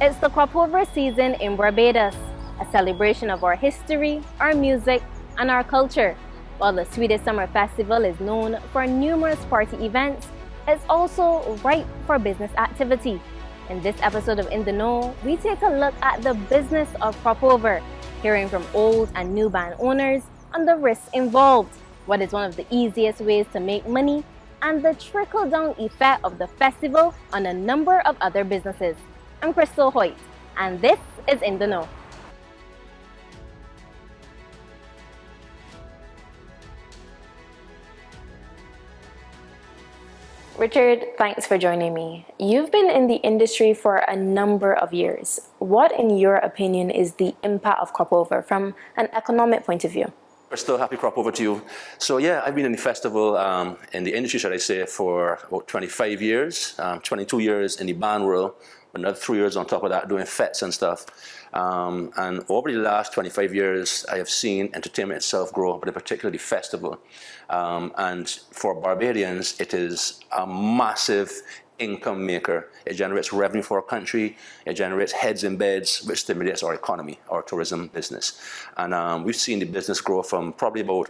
It's the crop over season in Barbados, a celebration of our history, our music, and our culture. While the Swedish Summer Festival is known for numerous party events, it's also ripe for business activity. In this episode of In the Know, we take a look at the business of crop over, hearing from old and new band owners on the risks involved, what is one of the easiest ways to make money, and the trickle-down effect of the festival on a number of other businesses. I'm Krystal Hoyte, and this is In the Know. Richard, thanks for joining me. You've been in the industry for a number of years. What, in your opinion, is the impact of crop over from an economic point of view? We're still happy crop over to you. So yeah, I've been in the festival, in the industry, should I say, for about 25 years, 22 years in the band world, another 3 years on top of that doing fets and stuff. And over the last 25 years, I have seen entertainment itself grow, but in particular the festival. And for Barbadians, it is a massive income maker. It generates revenue for our country. It generates heads in beds, which stimulates our economy, our tourism business. And we've seen the business grow from probably about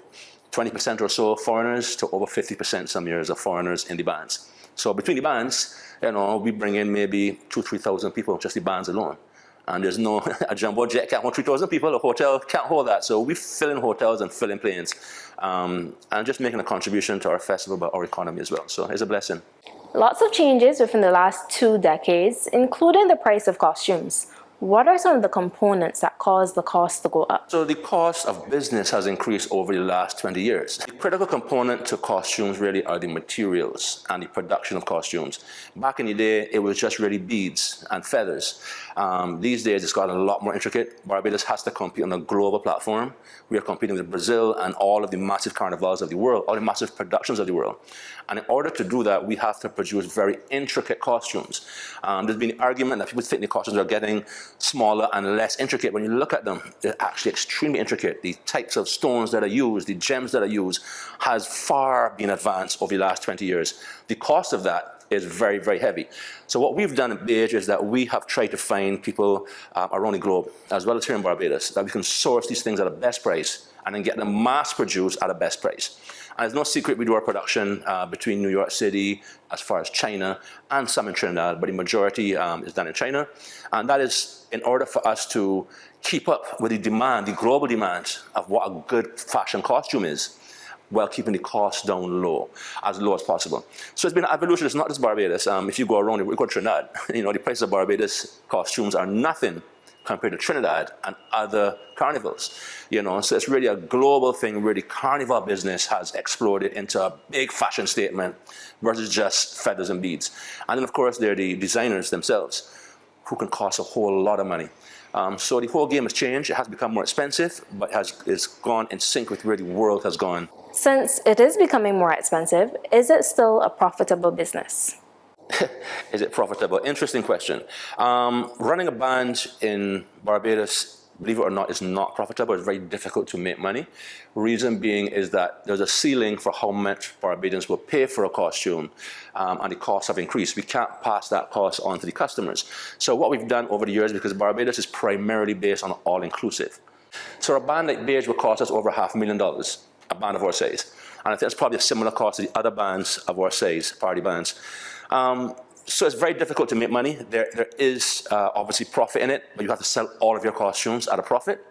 20% or so foreigners to over 50% some years of foreigners in the bands. So between the bands, we bring in maybe 2,000-3,000 people, just the bands alone. And there's no, a jumbo jet can't hold 3,000 people, a hotel can't hold that. So we fill in hotels and fill in planes. And just making a contribution to our festival, but our economy as well. So it's a blessing. Lots of changes within the last 2 decades, including the price of costumes. What are some of the components that cause the cost to go up? So the cost of business has increased over the last 20 years. The critical component to costumes really are the materials and the production of costumes. Back in the day, it was just really beads and feathers. These days, it's gotten a lot more intricate. Barbados has to compete on a global platform. We are competing with Brazil and all of the massive carnivals of the world, all the massive productions of the world. And in order to do that, we have to produce very intricate costumes. There's been an argument that people think the costumes are getting smaller and less intricate. When you look at them, they're actually extremely intricate. The types of stones that are used, the gems that are used, has far been advanced over the last 20 years. The cost of that is very, very heavy. So what we've done in Beige is that we have tried to find people around the globe, as well as here in Barbados, that we can source these things at a best price and then get them mass produced at a best price. And it's no secret we do our production between New York City, as far as China, and some in Trinidad, but the majority is done in China. And that is in order for us to keep up with the demand, the global demand of what a good fashion costume is, while keeping the cost down low as possible. So it's been an evolution. It's not just Barbados. If you go around, we go to Trinidad, the price of Barbados costumes are nothing compared to Trinidad and other carnivals, So it's really a global thing where the carnival business has exploded into a big fashion statement versus just feathers and beads. And then, of course, there are the designers themselves who can cost a whole lot of money. So the whole game has changed. It has become more expensive, but it's gone in sync with where the world has gone. Since it is becoming more expensive, is it still a profitable business? Is it profitable? Interesting question. Running a band in Barbados, believe it or not, is not profitable. It's very difficult to make money. Reason being is that there's a ceiling for how much Barbadians will pay for a costume, and the costs have increased. We can't pass that cost on to the customers. So what we've done over the years, because Barbados is primarily based on all-inclusive. So a band like Beige will cost us over $500,000, a band of our size. And I think that's probably a similar cost to the other bands of our size, party bands. So it's very difficult to make money. There is obviously profit in it, but you have to sell all of your costumes at a profit.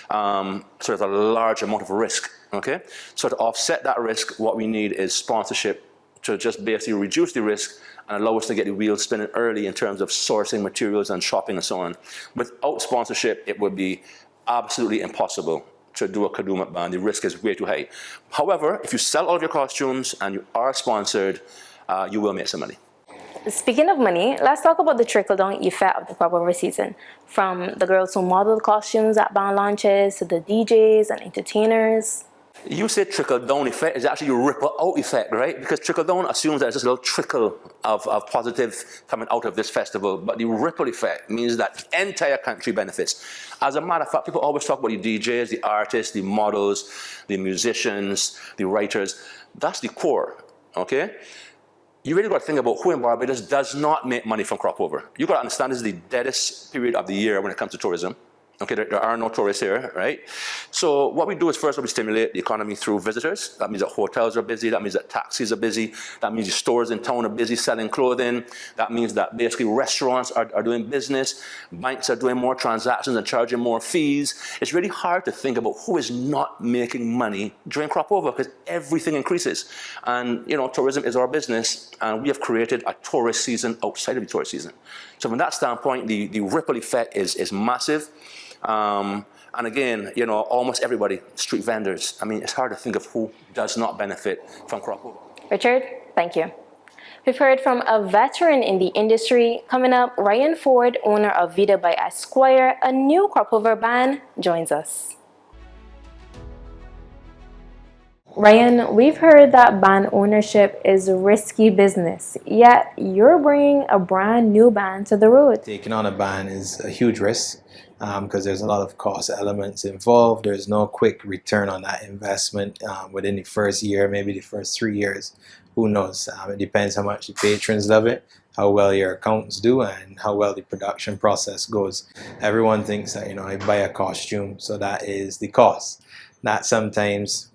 So there's a large amount of risk, okay? So to offset that risk, what we need is sponsorship to just basically reduce the risk and allow us to get the wheels spinning early in terms of sourcing materials and shopping and so on. Without sponsorship, it would be absolutely impossible to do a Kadoomat band. The risk is way too high. However, if you sell all of your costumes and you are sponsored, you will make some money. Speaking of money, let's talk about the trickle-down effect of the crop over season. From the girls who model costumes at band launches to the DJs and entertainers. You say trickle-down effect is actually a ripple-out effect, right? Because trickle-down assumes that it's just a little trickle of positive coming out of this festival. But the ripple effect means that the entire country benefits. As a matter of fact, people always talk about the DJs, the artists, the models, the musicians, the writers. That's the core, okay? you really got to think about who in Barbados does not make money from crop over. You got to understand this is the deadest period of the year when it comes to tourism. Okay, there are no tourists here, right? So what we do is first we stimulate the economy through visitors. That means that hotels are busy. That means that taxis are busy. That means the stores in town are busy selling clothing. That means that basically restaurants are doing business. Banks are doing more transactions and charging more fees. It's really hard to think about who is not making money during crop over because everything increases. And tourism is our business, and we have created a tourist season outside of the tourist season. So from that standpoint, the ripple effect is massive. And again, almost everybody, street vendors. I mean, it's hard to think of who does not benefit from crop over. Richard, thank you. We've heard from a veteran in the industry. Coming up, Ryan Ford, owner of Vida by Esquire, a new crop over ban, joins us. Ryan, we've heard that ban ownership is risky business, yet you're bringing a brand new ban to the road. Taking on a ban is a huge risk because there's a lot of cost elements involved. There's no quick return on that investment within the first year, maybe the first 3 years. Who knows? It depends how much the patrons love it, how well your accountants do, and how well the production process goes. Everyone thinks that, I buy a costume, so that is the cost. That sometimes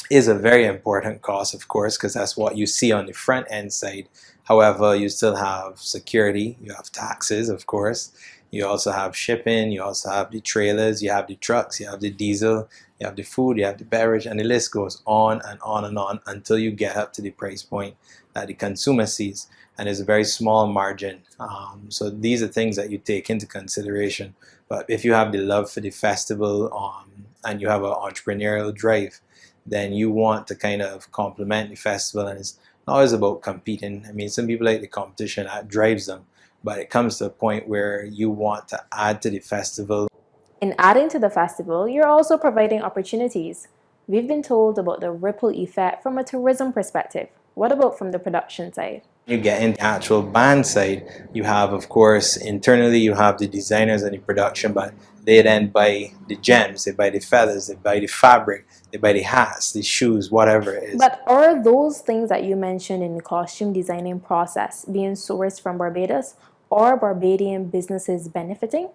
is a very important cost, of course, because that's what you see on the front end side. However, you still have security, you have taxes, of course, you also have shipping, you also have the trailers, you have the trucks, you have the diesel, you have the food, you have the beverage, and the list goes on and on and on until you get up to the price point that the consumer sees. And it's a very small margin. So these are things that you take into consideration. But if you have the love for the festival and you have an entrepreneurial drive, then you want to kind of complement the festival, and it's not always about competing. I mean, some people like the competition, that drives them, but it comes to a point where you want to add to the festival. In adding to the festival, you're also providing opportunities. We've been told about the ripple effect from a tourism perspective. What about from the production side? You get into the actual band side, you have, of course, internally you have the designers and the production, but they then buy the gems, they buy the feathers, they buy the fabric, they buy the hats, the shoes, whatever it is. But are those things that you mentioned in the costume designing process being sourced from Barbados, or Barbadian businesses benefiting?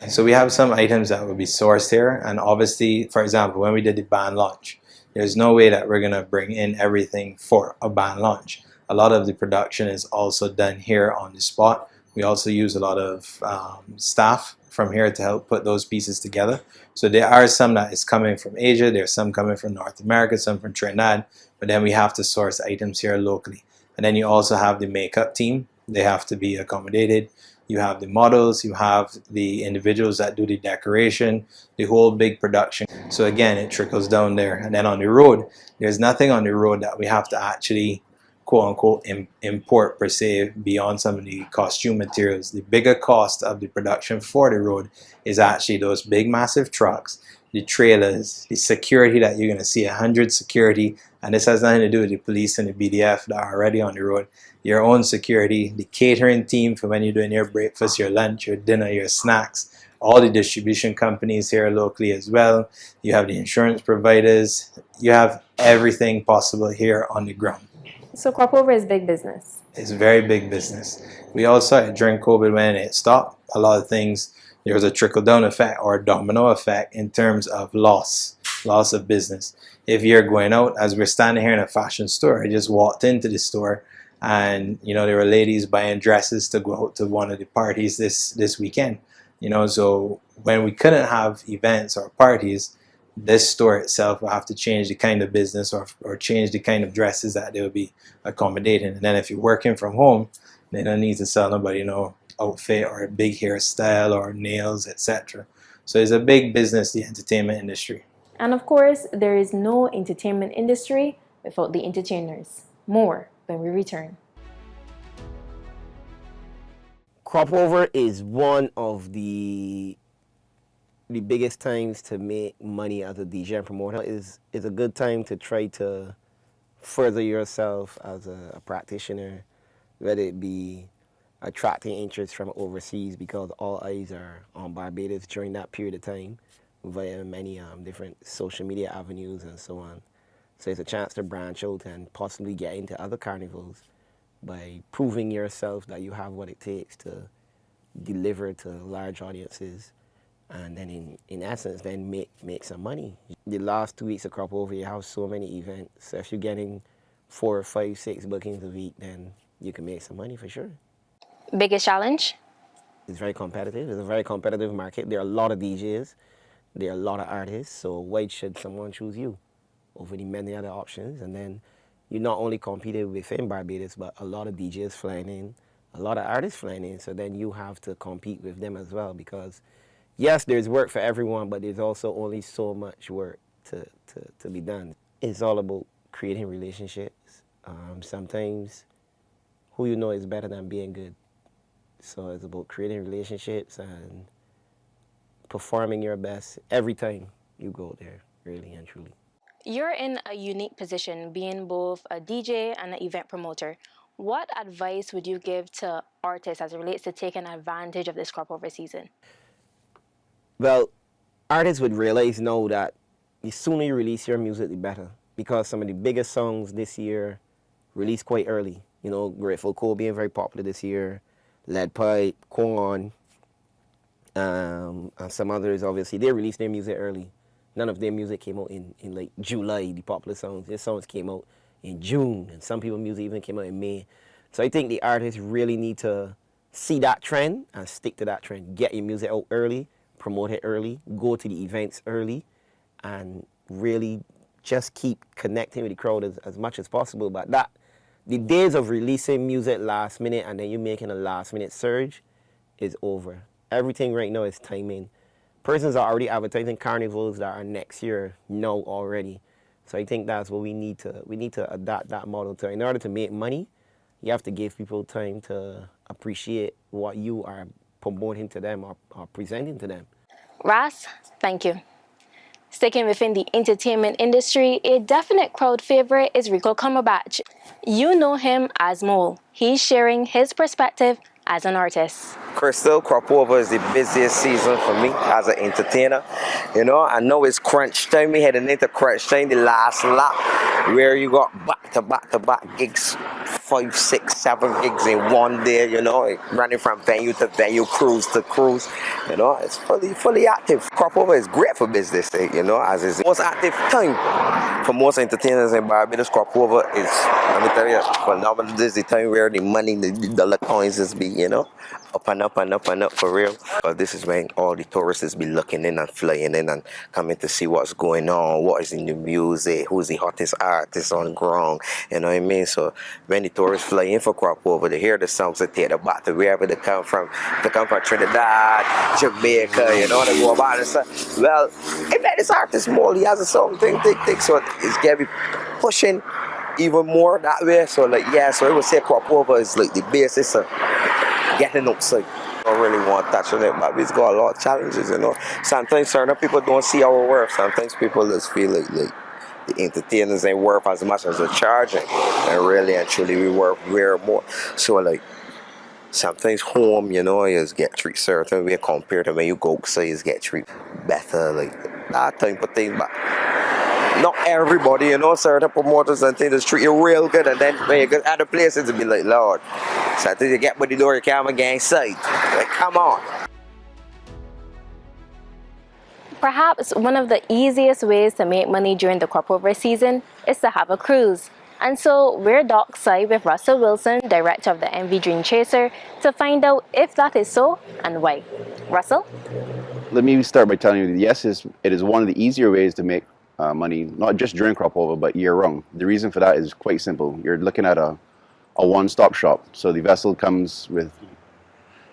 So we have some items that will be sourced here, and obviously, for example, when we did the band launch, there's no way that we're going to bring in everything for a band launch. A lot of the production is also done here on the spot. We also use a lot of staff from here to help put those pieces together. So there are some that is coming from Asia, there's some coming from North America, some from Trinidad, but then we have to source items here locally. And then you also have the makeup team. They have to be accommodated. You have the models, you have the individuals that do the decoration, the whole big production. So again, it trickles down there. And then on the road, there's nothing on the road that we have to actually quote-unquote import per se beyond some of the costume materials. The bigger cost of the production for the road is actually those big massive trucks, the trailers, the security that you're going to see, 100 security, and this has nothing to do with the police and the BDF that are already on the road. Your own security, the catering team for when you're doing your breakfast, your lunch, your dinner, your snacks, all the distribution companies here locally as well. You have the insurance providers. You have everything possible here on the ground. So crop over is big business. It's very big business. We all saw it during COVID when it stopped. A lot of things, there was a trickle-down effect or a domino effect in terms of loss of business. If you're going out, as we're standing here in a fashion store, I just walked into the store and, there were ladies buying dresses to go out to one of the parties this weekend. So when we couldn't have events or parties, this store itself will have to change the kind of business or change the kind of dresses that they will be accommodating. And then if you're working from home, they don't need to sell nobody outfit or a big hairstyle or nails, etc. So it's a big business, the entertainment industry. And of course, there is no entertainment industry without the entertainers. More when we return. Crop over is one of the biggest times to make money as a DJ and promoter. Is a good time to try to further yourself as a practitioner, whether it be attracting interest from overseas, because all eyes are on Barbados during that period of time via many different social media avenues and so on. So it's a chance to branch out and possibly get into other carnivals by proving yourself that you have what it takes to deliver to large audiences, and then in essence then make some money. The last 2 weeks of Crop Over, you have so many events. So if you're getting 4, 5, 6 bookings a week, then you can make some money for sure. Biggest challenge? It's very competitive. It's a very competitive market. There are a lot of DJs. There are a lot of artists. So why should someone choose you over the many other options? And then you not only competed within Barbados, but a lot of DJs flying in, a lot of artists flying in. So then you have to compete with them as well, because yes, there's work for everyone, but there's also only so much work to be done. It's all about creating relationships. Sometimes who you know is better than being good. So it's about creating relationships and performing your best every time you go there, really and truly. You're in a unique position, being both a DJ and an event promoter. What advice would you give to artists as it relates to taking advantage of this Crop Over season? Well, artists would realize now that the sooner you release your music, the better. Because some of the biggest songs this year released quite early. You know, Grateful Cold being very popular this year, Lead Pipe, Corn, and some others, obviously, they released their music early. None of their music came out in like July, the popular songs. Their songs came out in June, and some people's music even came out in May. So I think the artists really need to see that trend and stick to that trend. Get your music out early, promote it early, go to the events early, and really just keep connecting with the crowd as much as possible. But the days of releasing music last minute and then you making a last minute surge is over. Everything right now is timing. Persons are already advertising carnivals that are next year now already. So I think that's what we need to adapt that model to. In order to make money, you have to give people time to appreciate what you are promoting to them or presenting to them. Ras, thank you. Sticking within the entertainment industry, a definite crowd favorite is Rico Cumberbatch. You know him as Mole. He's sharing his perspective as an artist. Krystal, Crop Over is the busiest season for me as an entertainer. You know, I know it's crunch time. We heading into crunch time, the last lap, where you got back-to-back gigs, 5, 6, 7 gigs in one day, you know, running from venue to venue, cruise to cruise. You know, it's fully active. Crop Over is great for business, you know, as is the most active time for most entertainers in Barbados. Crop Over is, let me tell you, phenomenal. This is the time where the money, the dollar coins is be, you know, up and up and up and up for real. But this is when all the tourists be looking in and flying in and coming to see what's going on, what is in the music, who's the hottest artist on ground, you know what I mean? So when the tourists fly in for Crop Over, they hear the songs, they take them back to wherever they come from. They come from Trinidad, Jamaica, you know, they go about and stuff. Well, if that is artist more, he has a song thing, so it's gonna be pushing even more that way. So like, yeah, so I would say Crop Over is like the basis of getting outside. I don't really want to touch on it, but it's got a lot of challenges, you know. Sometimes certain people don't see our worth. Sometimes people just feel like the entertainers ain't worth as much as they're charging. And really and truly we worth way more. So like, sometimes home, you know, you just get treated certain way compared to when you go outside, you just get treated better, like that type of thing. But not everybody, you know, certain promoters and things just treat you real good, and then when you get other places, it be like, Lord, so until you get by the door, you can't get inside. Like, come on. Perhaps one of the easiest ways to make money during the Crop Over season is to have a cruise. And so we're dockside with Russell Wilson, director of the MV Dream Chaser, to find out if that is so and why. Russell? Let me start by telling you that yes, it is one of the easier ways to make money, not just during Crop Over, but year-round. The reason for that is quite simple. You're looking at a one-stop shop. So the vessel comes with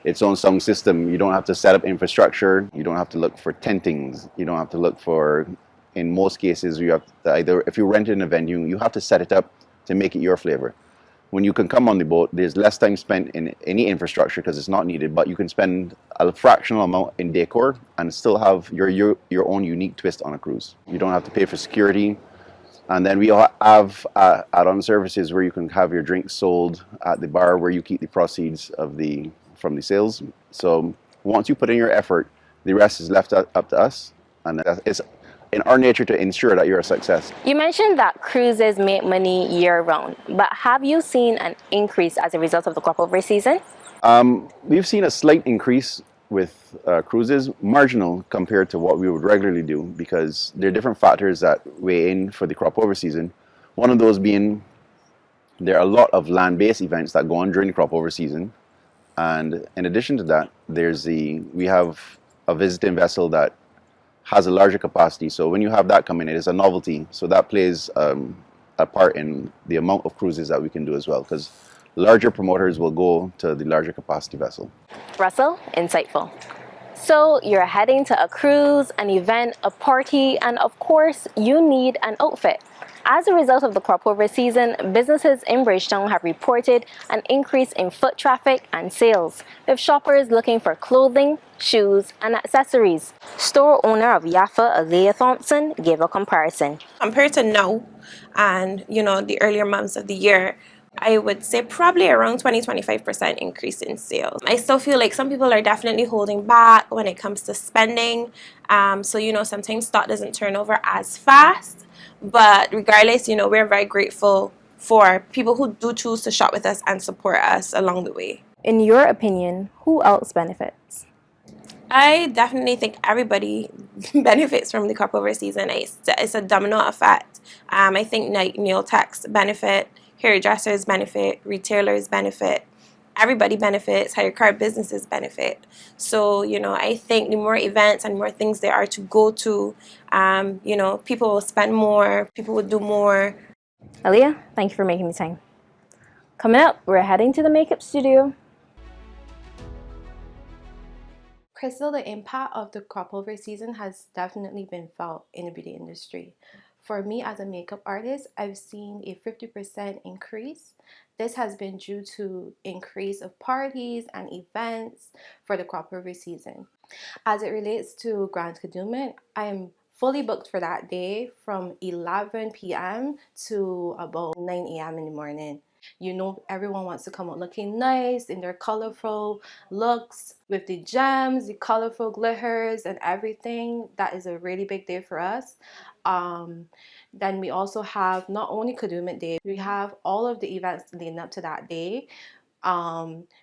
its own sound system. You don't have to set up infrastructure. You don't have to look for tentings. You don't have to look for, in most cases, you have to either, if you rent in a venue, you have to set it up to make it your flavor. When you can come on the boat, there's less time spent in any infrastructure because it's not needed, but you can spend a fractional amount in decor and still have your own unique twist on a cruise. You don't have to pay for security. And then we have add-on services where you can have your drinks sold at the bar where you keep the proceeds from the sales. So once you put in your effort, the rest is left up to us. And it's in our nature to ensure that you're a success. You mentioned that cruises make money year-round, but have you seen an increase as a result of the crop over season? We've seen a slight increase with cruises, marginal compared to what we would regularly do, because there are different factors that weigh in for the crop over season. One of those being there are a lot of land-based events that go on during the crop over season, and in addition to that, we have a visiting vessel that has a larger capacity. So when you have that coming in, it's a novelty. So that plays a part in the amount of cruises that we can do as well, because larger promoters will go to the larger capacity vessel. Russell, insightful. So you're heading to a cruise, an event, a party, and of course, you need an outfit. As a result of the crop over season, businesses in Bridgetown have reported an increase in foot traffic and sales, with shoppers looking for clothing, shoes, and accessories. Store owner of Yaffa, Alea Thompson, gave a comparison. Compared to now and, the earlier months of the year, I would say probably around 20-25% increase in sales. I still feel like some people are definitely holding back when it comes to spending. So, sometimes stock doesn't turn over as fast. But regardless, we're very grateful for people who do choose to shop with us and support us along the way. In your opinion, who else benefits? I definitely think everybody benefits from the crop over season. It's a domino effect. I think nail techs benefit, hairdressers benefit, retailers benefit, everybody benefits, hire car businesses benefit. So, I think the more events and more things there are to go to, people will spend more, people will do more. Alea, thank you for making the time. Coming up, we're heading to the makeup studio. Krystal, the impact of the crop over season has definitely been felt in the beauty industry. For me as a makeup artist, I've seen a 50% increase. This has been due to increase of parties and events for the crop over season. As it relates to Grand Kadooment, I'm fully booked for that day from 11 p.m. to about 9 a.m. in the morning. Everyone wants to come out looking nice in their colorful looks with the gems, the colorful glitters and everything. That is a really big day for us. Then we also have not only Kadooment Day, we have all of the events leading up to that day.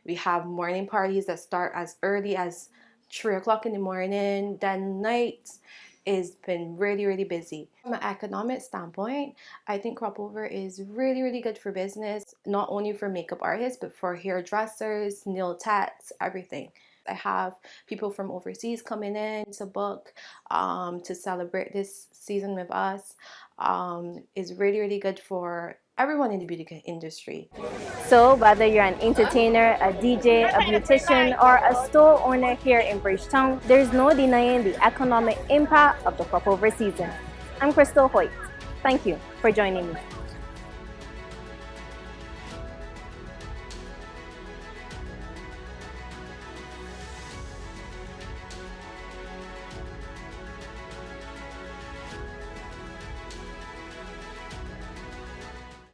We have morning parties that start as early as 3 o'clock in the morning. Then night has been really, really busy. From an economic standpoint, I think crop over is really, really good for business, not only for makeup artists, but for hairdressers, nail techs, everything. I have people from overseas coming in to book to celebrate this season with us. It's really, really good for everyone in the beauty industry. So whether you're an entertainer, a DJ, a beautician, or a store owner here in Bridgetown, there's no denying the economic impact of the crop over season. I'm Krystal Hoyte. Thank you for joining me.